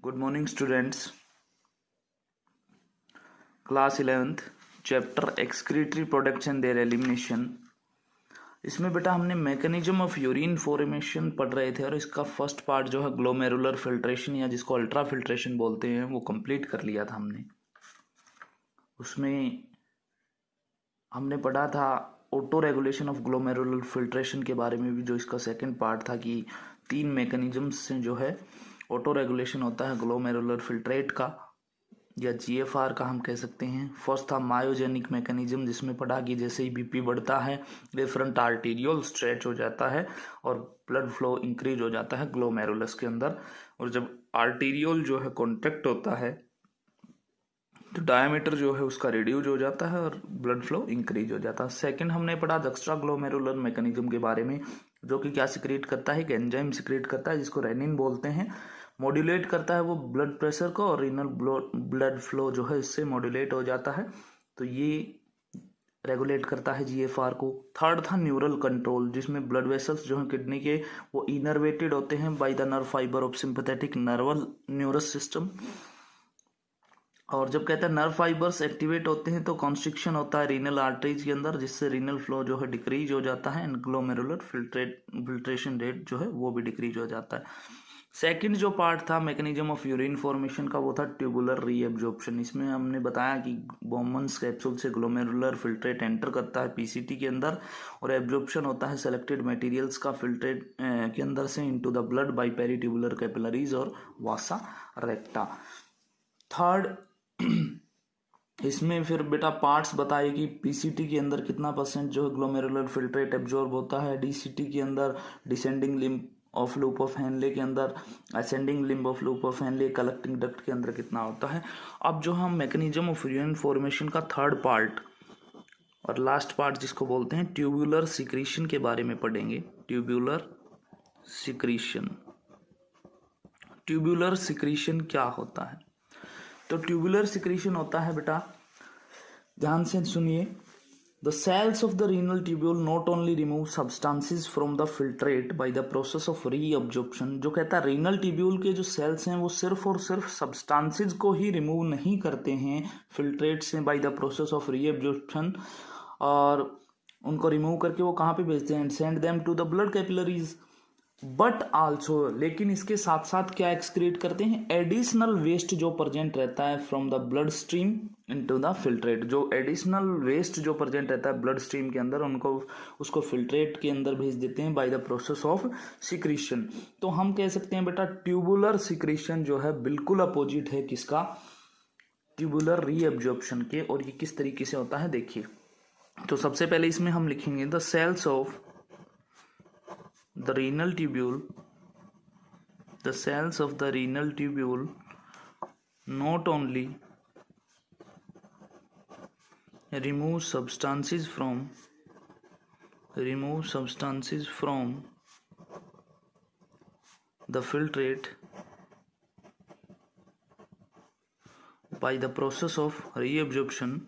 Good morning students. Class 11th chapter excretory products and there elimination. इसमें बेटा हमने mechanism of urine formation पढ़ रहे थे और इसका फर्स्ट पार्ट जो है ग्लोमेरुलर फिल्ट्रेशन या जिसको अल्ट्रा फिल्ट्रेशन बोलते हैं वो कंप्लीट कर लिया था हमने। उसमें हमने पढ़ा था auto regulation of glomerular filtration के बारे में भी, जो इसका सेकंड पार्ट था कि 3 मैकेनिज्म्स से जो है ऑटो रेगुलेशन होता है ग्लोमेरुलर फिल्ट्रेट का या जीएफआर का हम कह सकते हैं। फर्स्ट था मायोजेनिक मैकेनिज्म, जिसमें पढ़ा कि जैसे ही बीपी बढ़ता है डिफरेंट आर्टीरियल स्ट्रेच हो जाता है और ब्लड फ्लो इंक्रीज हो जाता है ग्लोमेरुलस के अंदर, और जब आर्टीरियल जो है कॉन्ट्रैक्ट होता है तो डायमीटर जो है उसका रिड्यूज हो जाता है और ब्लड फ्लो इंक्रीज हो जाता है। सेकंड हमने पढ़ा एक्स्ट्रा ग्लोमेरुलर मैकेनिज्म के बारे में, जो कि क्या सिक्रेट करता है, एक एंजाइम सिक्रेट करता है जिसको रेनिन बोलते हैं। मॉड्यूलेट करता है वो ब्लड प्रेशर को और रीनल ब्लड फ्लो जो है इससे मॉड्यूलेट हो जाता है, तो ये रेगुलेट करता है जीएफआर को। थर्ड था न्यूरल कंट्रोल, जिसमें ब्लड वेसल्स जो है किडनी के वो इनर्वेटेड होते हैं by the nerve fibre of sympathetic neural nervous system, और जब कहते हैं नर्व फाइबर्स एक्टिवेट होते हैं तो कॉन्स्ट्रिक्शन होता है रीनल आर्टरीज के अंदर, जिससे रीनल फ्लो जो है डिक्रीज हो जाता है एंड ग्लोमेरुलर फिल्ट्रेशन रेट जो है वो भी डिक्रीज हो जाता है। सेकंड जो पार्ट था मैकेनिज्म ऑफ यूरिन फॉर्मेशन का वो था ट्यूबुलर रीएब्जॉर्प्शन। इसमें हमने बताया कि बोमन्स कैप्सूल से ग्लोमेरुलर फिल्ट्रेट एंटर करता है पीसीटी के अंदर और एब्जॉर्प्शन होता है सेलेक्टेड मटेरियल्स का फिल्ट्रेट के अंदर से into the blood bye peritubular capillaries और वासा रेक्टा। थर्ड इसमें फिर बेटा पार्ट्स बताए कि पीसीटी के अंदर कितना परसेंट जो है ग्लोमेरुलर फिल्ट्रेट एब्जॉर्ब होता है, डीसीटी के अंदर descending limb of loop of Henley के अंदर, ascending limb of loop of Henley collecting duct के अंदर कितना होता है। अब जो हम मैकेनिज्म ऑफ यूरिन फॉर्मेशन का थर्ड पार्ट और लास्ट पार्ट जिसको बोलते हैं ट्यूबुलर सिक्रीशन के बारे में पढ़ेंगे। ट्यूबुलर सिक्रीशन, ट्यूबुलर सिक्रीशन क्या होता है? तो ट्यूबुलर सिक्रीशन होता है बेटा, ध्यान से सुनिए, the cells of the renal tubule not only remove substances from the filtrate by the process of reabsorption. जो कहता है रीनल ट्यूब्यूल के जो सेल्स हैं वो सिर्फ और सिर्फ सब्सटेंसेस को ही रिमूव नहीं करते हैं फिल्ट्रेट से by the process of reabsorption, और उनको रिमूव करके वो कहाँ पे भेजते हैं, send them to the blood capillaries, but also, लेकिन इसके साथ साथ क्या एक्सक्रीट करते हैं, एडिशनल वेस्ट जो प्रेजेंट रहता है from the blood stream into the filtrate. जो एडिशनल वेस्ट जो प्रेजेंट रहता है ब्लड स्ट्रीम के अंदर उनको उसको फिल्ट्रेट के अंदर भेज देते हैं by the process of secretion. तो हम कह सकते हैं बेटा ट्यूबुलर सिक्रीशन जो है बिल्कुल अपोजिट है किसका, ट्यूबुलर रीअब्जॉर्प्शन के। और ये किस तरीके से होता है देखिए, तो सबसे पहले इसमें हम लिखेंगे the cells of the renal tubule, the cells of the renal tubule not only remove substances from the filtrate by the process of reabsorption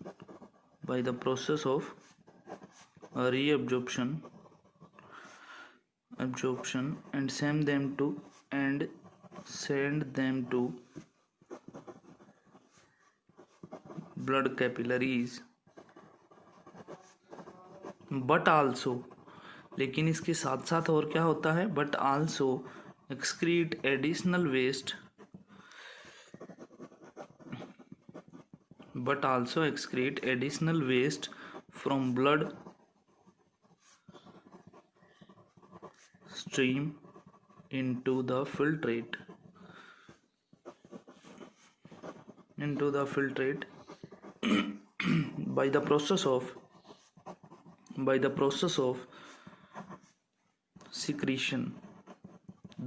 and send them to blood capillaries, but also, लेकिन इसके साथ साथ और क्या होता है, but also excrete additional waste from blood stream into the filtrate by the process of secretion.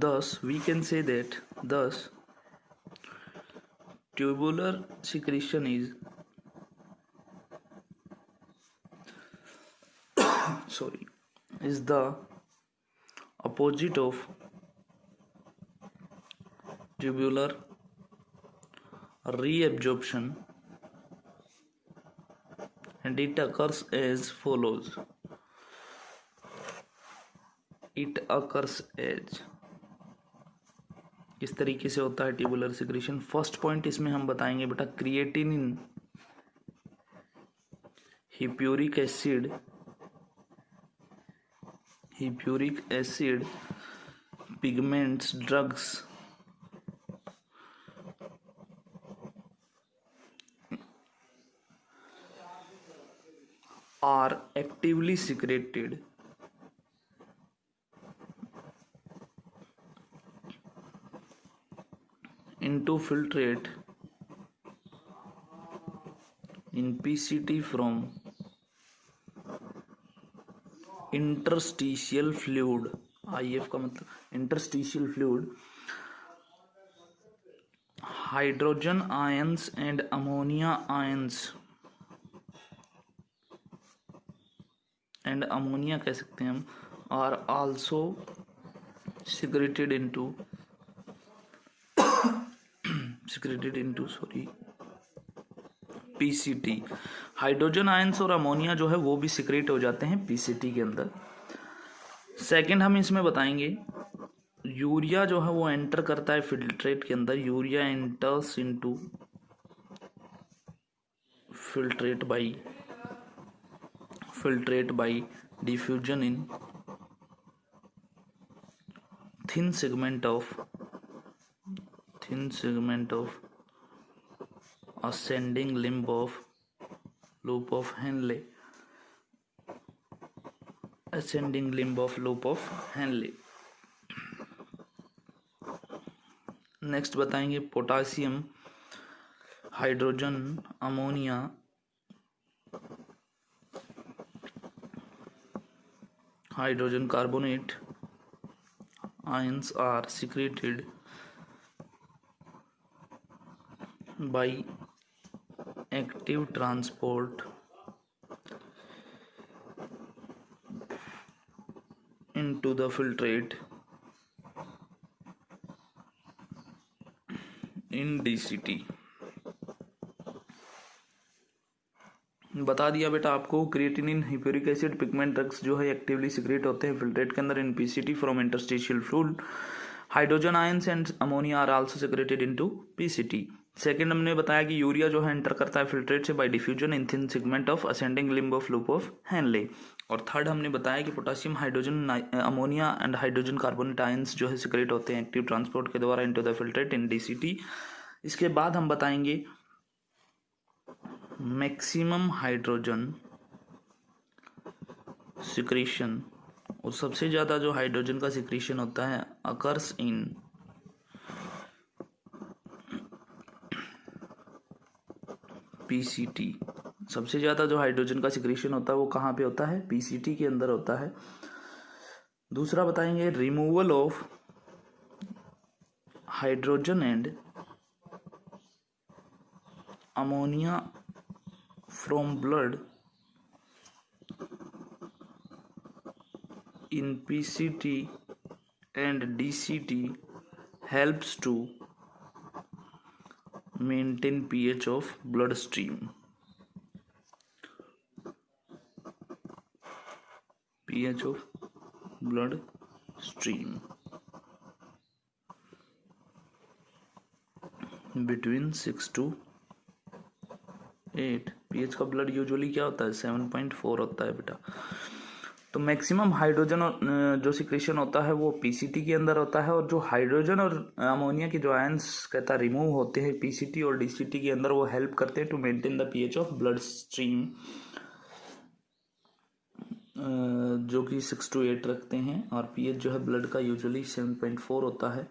Thus we can say that tubular secretion is the opposite of tubular reabsorption, and it occurs as follows. किस तरीके से होता है tubular secretion. First point इसमें हम बताएंगे बेटा, creatinine, hippuric acid, pigments, drugs are actively secreted into filtrate in PCT from interstitial fluid। IF का मतलब interstitial fluid, hydrogen ions and ammonia ions and ammonia कह सकते हैं हम, are also secreted into PCT। Hydrogen ions और ammonia जो है वो भी सिक्रेट हो जाते हैं PCT के अंदर। सेकंड हम इसमें बताएंगे, यूरिया जो है वो एंटर करता है फिल्ट्रेट के अंदर। Urea enters into filtrate by diffusion in thin segment of ascending limb of loop of Henle। Next बताएंगे potassium, hydrogen, ammonia, hydrogen carbonate ions are secreted by active transport into the filtrate in DCT। बता दिया बेटा आपको, creatinine, hippuric acid, pigment, drugs जो है actively secrete होते हैं filtrate के अंदर in PCT from interstitial fluid. Hydrogen ions and ammonia are also secreted into PCT। Second हमने बताया कि यूरिया जो है एंटर करता है फिल्ट्रेट से bye diffusion in thin segment of ascending limb of loop of Henle. और थर्ड हमने बताया कि potassium, hydrogen, ammonia and hydrogen carbonate ions जो है सिक्रेट होते हैं एक्टिव ट्रांसपोर्ट के द्वारा into the filtrate in DCT। इसके बाद हम बताएंगे मैक्सिमम हाइड्रोजन सिक्रीशन, और सबसे ज्यादा जो हाइड्रोजन का सिक्रीशन होता है अकर्स इन PCT। सबसे ज्यादा जो हाइड्रोजन का सिक्रीशन होता है वो कहाँ पे होता है? PCT के अंदर होता है। दूसरा बताएंगे removal of hydrogen and ammonia from blood in PCT and DCT helps to maintain pH of bloodstream। pH of bloodstream between 6 to 8। pH का ब्लड यूजुअली क्या होता है? 7.4 होता है बेटा। तो मैक्सिमम हाइड्रोजन और जो सिक्रेशन होता है वो PCT के अंदर होता है, और जो हाइड्रोजन और अमोनिया के जो आयंस कहता है रिमूव होते हैं PCT और DCT के अंदर, वो हेल्प करते हैं to maintain the pH of blood stream, जो कि 6 to 8 रखते हैं, और pH जो है ब्लड का यूजुअली 7.4 होता है।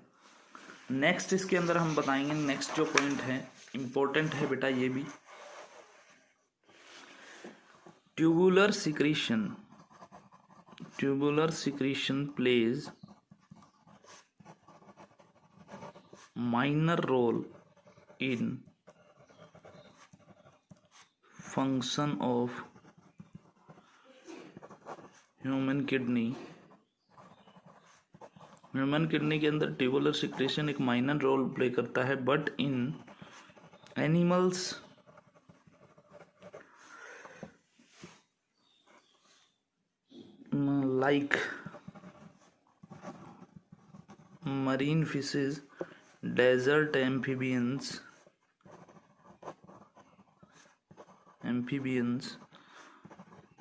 नेक्स्ट इसके अंदर हम बताएंगे, नेक्स्ट जो पॉइंट है इंपॉर्टेंट है बेटा ये भी, tubular secretion plays minor role in function of human kidney के अंदर ट्यूबुलर सिक्रेशन एक माइनर रोल प्ले करता है, but in animals like marine fishes desert amphibians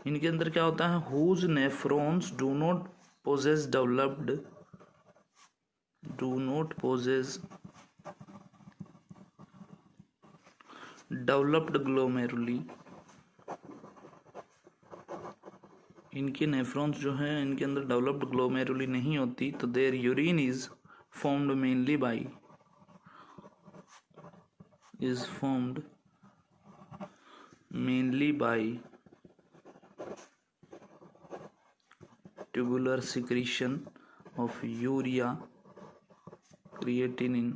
इनके अंदर क्या होता है, whose nephrons do not possess developed glomeruli. इनके नेफ्रॉन्स जो हैं इनके अंदर डेवलप्ड ग्लोमेरुली नहीं होती, तो their urine is formed mainly by tubular secretion of urea, creatinine,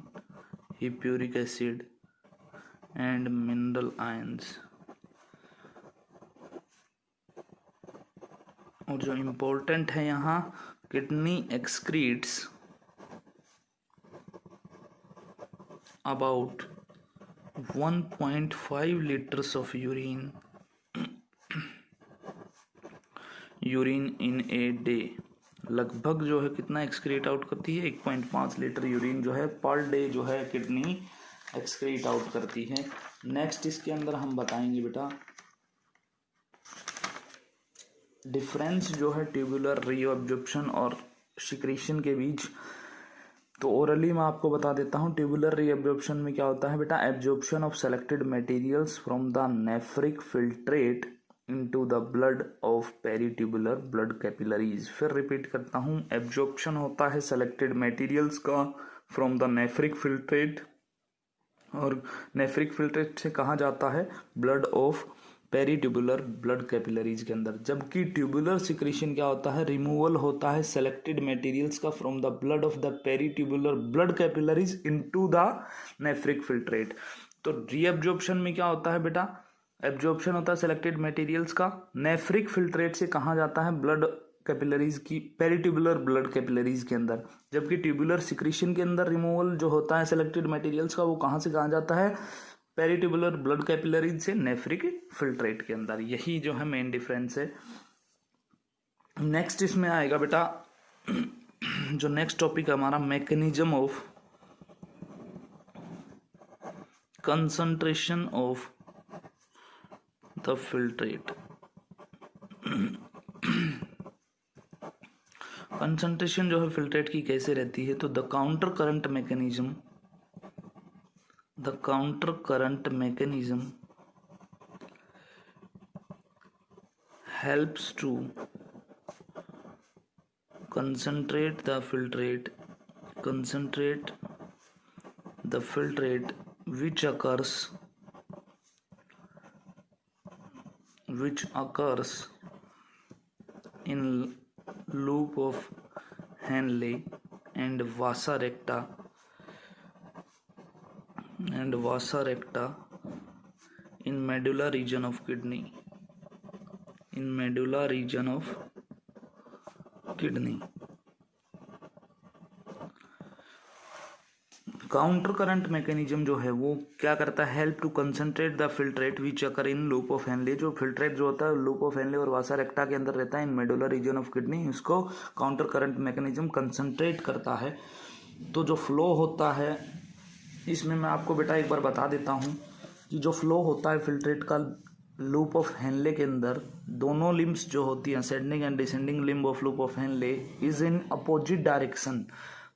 hippuric acid and mineral ions। और जो इम्पोर्टेंट है यहाँ, kidney excretes about 1.5 liters of urine in a day। लगभग जो है कितना एक्सक्रीट आउट करती है, 1.5 लीटर यूरिन जो है पर डे जो है किडनी एक्सक्रीट आउट करती है। नेक्स्ट इसके अंदर हम बताएंगे बेटा डिफरेंस जो है ट्यूबुलर रीअब्जॉर्प्शन और सिक्रीशन के बीच। तो ओरली मैं आपको बता देता हूँ, ट्यूबुलर रीअब्जॉर्प्शन में क्या होता है बेटा, absorption of selected materials from the nephric filtrate into the blood of peritubular blood capillaries. फिर रिपीट करता हूँ, एब्जॉर्प्शन होता है सेलेक्टेड मटेरियल्स का फ्रॉम द नेफ्रिक फिल्ट्रेट, और नेफ्रिक फिल्ट्रेट से कहाँ जाता है, blood of peritubular blood capillaries के अंदर। जबकि ट्यूबुलर सिक्रीशन क्या होता है, रिमूवल होता है सेलेक्टेड मटेरियल्स का from the blood of the peritubular blood capillaries into the nephric filtrate. तो रीअब्जॉर्प्शन में क्या होता है बेटा, एब्जॉर्प्शन होता है सेलेक्टेड मटेरियल्स का, नेफ्रिक फिल्ट्रेट से कहाँ जाता है, ब्लड कैपिलरीज की पेरीट्यूबुलर ब्लड कैपिलरीज के अंदर। जबकि ट्यूबुलर सिक्रीशन के अंदर रिमूवल जो होता है सेलेक्टेड मटेरियल्स का, वो कहाँ से कहाँ जाता है, पेरीट्यूबुलर ब्लड कैपिलरीज से नेफ्रिक फिल्ट्रेट के अंदर। यही जो है मेन डिफरेंस है। नेक्स्ट इसमें आएगा बेटा जो नेक्स्ट टॉपिक हमारा, mechanism of concentration of the filtrate. Concentration जो है फिल्ट्रेट की कैसे रहती है, तो the counter current mechanism helps to concentrate the filtrate which occurs in loop of Henle and vasa recta in medulla region of kidney। Counter current mechanism जो है वो क्या करता है, help to concentrate the filtrate which occur in loop of Henle. जो filtrate जो होता है लूप ऑफ हेनले और वासा रेक्टा के अंदर रहता है, इन मेडुला रीजन ऑफ किडनी, इसको काउंटर करंट मैकेनिज्म कंसंट्रेट करता है। तो जो फ्लो होता है इसमें मैं आपको बेटा एक बार बता देता हूँ कि जो फ्लो होता है फिल्ट्रेट का लूप ऑफ हेनले के अंदर, दोनों लिम्स जो होती हैं, ascending and descending limb of loop of Henley is in opposite direction.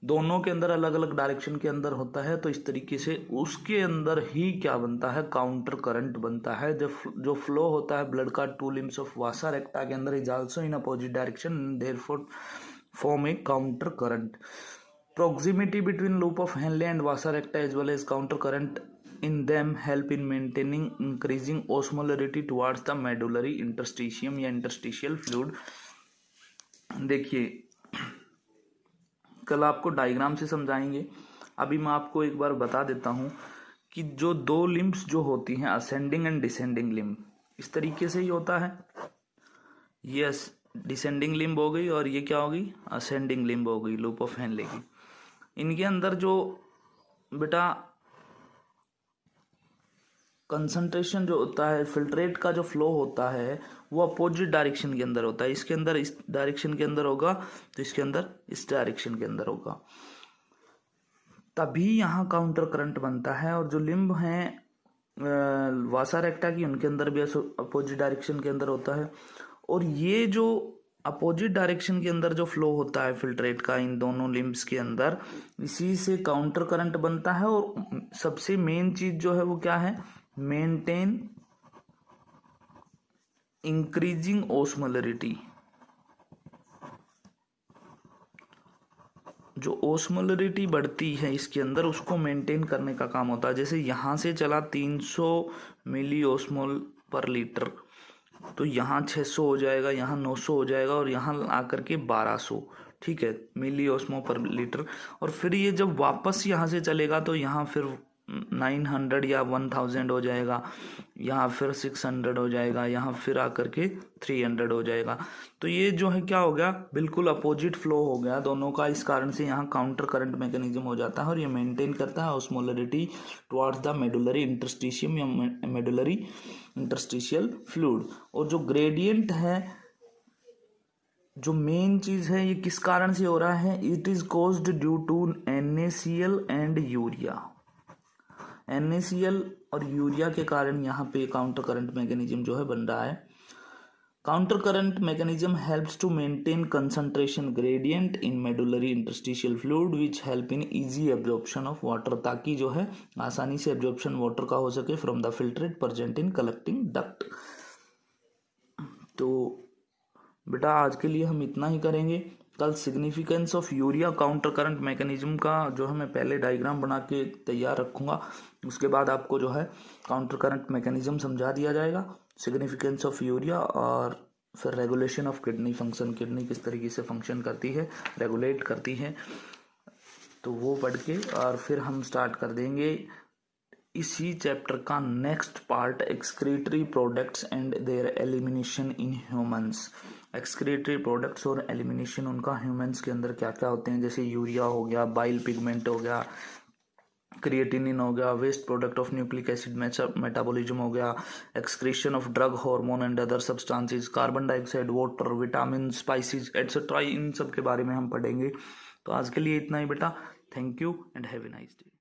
दोनों के अंदर अलग अलग डायरेक्शन के अंदर होता है। तो इस तरीके से उसके अंदर ही क्या बनता है, काउंटर करंट बनता है। जो फ्लो होता है ब्लड का टू लिम्स ऑफ वासा रेक्टा के अंदर is also in opposite direction, therefore form A counter current. Proximity between loop of Henle and vasa recta as well as counter current in them help in maintaining increasing osmolarity towards the medullary interstitium या interstitial fluid। देखिए कल आपको diagram से समझाएंगे, अभी मैं आपको एक बार बता देता हूँ कि जो दो लिम्स जो होती हैं, असेंडिंग एंड डिसेंडिंग लिम्ब, इस तरीके से ही होता है। यस, डिसेंडिंग लिम्ब हो गई और ये क्या हो गई, असेंडिंग लिम्ब हो गई लूप ऑफ हेनले की। इनके अंदर जो बेटा कंसंट्रेशन जो होता है, फिल्ट्रेट का जो फ्लो होता है वो अपोजिट डायरेक्शन के अंदर होता है। इसके अंदर इस डायरेक्शन के अंदर होगा, तो इसके अंदर इस डायरेक्शन के अंदर होगा। तभी यहाँ काउंटर करंट बनता है। और जो लिम्ब हैं वासा रेक्टा की, उनके अंदर भी अपोजिट डायरेक्शन के अंदर होता है। और ये जो अपोजिट डायरेक्शन के अंदर जो फ्लो होता है फिल्ट्रेट का इन दोनों लिम्ब्स के अंदर, इसी से काउंटर करंट बनता है। और सबसे मेन चीज जो है वो क्या है, मेंटेन इंक्रीजिंग ओस्मोलरिटी। जो ओस्मोलरिटी बढ़ती है इसके अंदर, उसको मेंटेन करने का काम होता है। जैसे यहाँ से चला 300 मिली ओस्मोल पर लीटर, तो यहाँ 600 हो जाएगा, यहाँ 900 हो जाएगा, और यहाँ आकर के 1200, ठीक है, मिली ओस्मो पर लीटर। और फिर ये जब वापस यहाँ से चलेगा तो यहाँ फिर 900 या 1000 हो जाएगा, यहाँ फिर 600 हो जाएगा, यहाँ फिर आकर के 300 हो जाएगा। तो ये जो है क्या हो गया, बिल्कुल अपोजिट फ्लो हो गया दोनों का। इस कारण से यहाँ काउंटर करंट मैकेनिज्म हो जाता है और ये मेंटेन करता है osmolarity towards the medullary interstitium या मेडुलरी इंटरस्टिशियल फ्लूइड। और जो ग्रेडियंट है, जो मेन चीज है, ये किस कारण से हो रहा है, it is caused due to NaCl and urea. NaCl और यूरिया के कारण यहाँ पे काउंटर करंट मैकेनिज्म जो है बन रहा है। Counter current mechanism helps to maintain concentration gradient in medullary interstitial fluid which help in easy absorption of water, ताकि जो है आसानी से एब्जॉर्प्शन वाटर का हो सके from the filtrate present in collecting duct. तो बेटा आज के लिए हम इतना ही करेंगे। कल significance of urea counter current mechanism का जो है मैं पहले डायग्राम बना के तैयार रखूंगा, उसके बाद आपको जो है काउंटर करंट मैकेनिज्म समझा दिया जाएगा, सिग्निफिकेंस ऑफ यूरिया, और फिर regulation of kidney function, kidney किस तरीके से फंक्शन करती है, रेगुलेट करती है, तो वो पढ़ के और फिर हम स्टार्ट कर देंगे इसी चैप्टर का next part, excretory products and there elimination in humans. Excretory products और एलिमिनेशन उनका ह्यूमंस के अंदर क्या क्या होते हैं, जैसे यूरिया हो गया, बाइल पिगमेंट हो गया, क्रिएटिनिन हो गया, waste product of nucleic acid metabolism हो गया, excretion of drug hormone and other substances, carbon dioxide, water, vitamin, spices etcetera, इन सब के बारे में हम पढ़ेंगे। तो आज के लिए इतना ही बेटा, thank you and have a nice day.